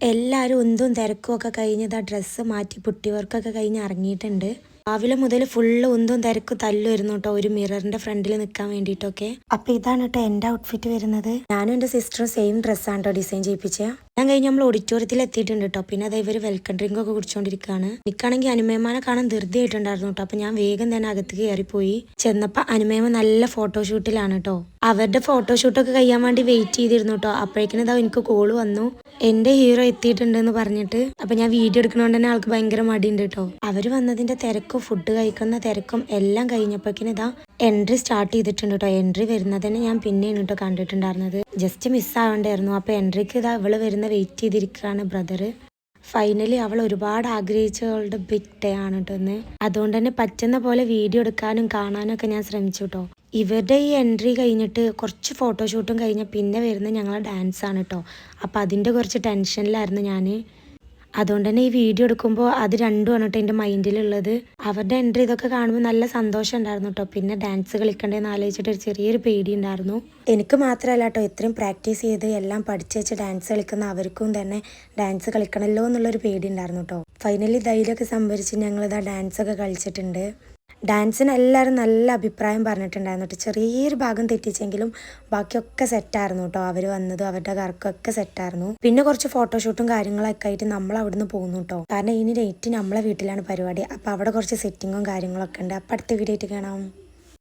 എല്ലാവരും ഒന്നും തിരക്കും ഒക്കെ കഴിഞ്ഞത് ആ ഡ്രസ്സ് മാറ്റി പുട്ടി വർക്കൊക്കെ കഴിഞ്ഞ് ഇറങ്ങിയിട്ടുണ്ട്. രാവിലെ മുതൽ ഫുള്ള് ഒന്നും തിരക്കും തല്ലുമായിരുന്നു കേട്ടോ, ഒരു മിററിന്റെ ഫ്രണ്ടിൽ നിൽക്കാൻ വേണ്ടിയിട്ടൊക്കെ. അപ്പൊ ഇതാണ് കേട്ടോ എൻ്റെ ഔട്ട്ഫിറ്റ് വരുന്നത്. ഞാനും എൻ്റെ സിസ്റ്ററും സെയിം ഡ്രസ്സാണ് കേട്ടോ ഡിസൈൻ ചെയ്യിപ്പിച്ചത്. ഞാൻ കഴിഞ്ഞ് നമ്മൾ ഓഡിറ്റോറിയത്തിൽ എത്തിയിട്ടുണ്ട് കേട്ടോ. പിന്നെ അത് ഇവർ വെൽക്കം ഡ്രിങ്ക് ഒക്കെ കുടിച്ചോണ്ടിരിക്കുകയാണ്. എനിക്കാണെങ്കിൽ അനുമേമാനെ കാണാൻ ധൃതി ആയിട്ടുണ്ടായിരുന്നു കേട്ടോ. അപ്പൊ ഞാൻ വേഗം തന്നെ അകത്തേക്ക് കയറിപ്പോയി. ചെന്നപ്പോ അനുമേമ നല്ല ഫോട്ടോഷൂട്ടിലാണ് കേട്ടോ. അവരുടെ ഫോട്ടോഷൂട്ടൊക്കെ കഴിയാൻ വേണ്ടി വെയിറ്റ് ചെയ്തിരുന്നു കേട്ടോ. അപ്പോഴേക്കിനും ഇതാ എനിക്ക് കോള് വന്നു, എന്റെ ഹീറോ എത്തിയിട്ടുണ്ടെന്ന് പറഞ്ഞിട്ട്. അപ്പൊ ഞാൻ വീഡിയോ എടുക്കണോണ്ട് തന്നെ ആൾക്ക് ഭയങ്കര മടിയുണ്ട് കേട്ടോ. അവര് വന്നതിന്റെ തിരക്കും ഫുഡ് കഴിക്കുന്ന തിരക്കും എല്ലാം കഴിഞ്ഞപ്പോഴേക്കിനും ഇതാ എൻട്രി സ്റ്റാർട്ട് ചെയ്തിട്ടുണ്ട് കേട്ടോ. എൻട്രി വരുന്നത് തന്നെ ഞാൻ പിന്നെയാണ് കേട്ടോ കണ്ടിട്ടുണ്ടായിരുന്നത്. ജസ്റ്റ് മിസ്സാവണ്ടായിരുന്നു. അപ്പൊ എൻട്രിക്ക് ഇതാ ഇവള് വരുന്ന വെയിറ്റ് ചെയ്തിരിക്കുകയാണ് ബ്രദർ. ഫൈനലി അവൾ ഒരുപാട് ആഗ്രഹിച്ചവളുടെ ബിഗ് ഡേ ആണ് കേട്ടോ ഇന്ന്. അതുകൊണ്ട് തന്നെ പറ്റുന്ന പോലെ വീഡിയോ എടുക്കാനും കാണാനും ഒക്കെ ഞാൻ ശ്രമിച്ചു കേട്ടോ. ഇവരുടെ ഈ എൻട്രി കഴിഞ്ഞിട്ട് കുറച്ച് ഫോട്ടോഷൂട്ടും കഴിഞ്ഞ പിന്നെ വരുന്നത് ഞങ്ങളെ ഡാൻസ് ആണ് കേട്ടോ. അപ്പം അതിൻ്റെ കുറച്ച് ടെൻഷനിലായിരുന്നു ഞാൻ. അതുകൊണ്ട് തന്നെ ഈ വീഡിയോ എടുക്കുമ്പോൾ അത് രണ്ടുമാണ് കേട്ടോ എൻ്റെ മൈൻഡിലുള്ളത്. അവരുടെ എൻട്രി ഇതൊക്കെ കാണുമ്പോൾ നല്ല സന്തോഷം ഉണ്ടായിരുന്നു കേട്ടോ. പിന്നെ ഡാൻസ് കളിക്കണ്ടേന്ന് ആലോചിച്ചിട്ട് ഒരു ചെറിയൊരു പേടി ഉണ്ടായിരുന്നു. എനിക്ക് മാത്രമല്ല കേട്ടോ, ഇത്രയും പ്രാക്ടീസ് ചെയ്ത് എല്ലാം പഠിച്ചു വെച്ച് ഡാൻസ് കളിക്കുന്ന അവർക്കും തന്നെ ഡാൻസ് കളിക്കണമല്ലോ എന്നുള്ളൊരു പേടി ഉണ്ടായിരുന്നു കേട്ടോ. ഫൈനലി ധൈര്യമൊക്കെ സംഭരിച്ച് ഞങ്ങളിതാ ഡാൻസൊക്കെ കളിച്ചിട്ടുണ്ട്. ഡാൻസിന് എല്ലാവരും നല്ല അഭിപ്രായം പറഞ്ഞിട്ടുണ്ടായിരുന്നു കേട്ടോ. ചെറിയൊരു ഭാഗം തെറ്റിച്ചെങ്കിലും ബാക്കിയൊക്കെ സെറ്റായിരുന്നു കേട്ടോ. അവർ വന്നതും അവരുടെ കറക്കൊക്കെ സെറ്റായിരുന്നു. പിന്നെ കുറച്ച് ഫോട്ടോഷൂട്ടും കാര്യങ്ങളൊക്കെ ആയിട്ട് നമ്മൾ അവിടുന്ന് പോകുന്നു കേട്ടോ. കാരണം ഇനി ഡേറ്റ് നമ്മളെ വീട്ടിലാണ് പരിപാടി. അപ്പം അവിടെ കുറച്ച് സെറ്റിങ്ങും കാര്യങ്ങളൊക്കെ ഉണ്ട്. അപ്പം അടുത്ത വീഡിയോ ആയിട്ട് കാണാം.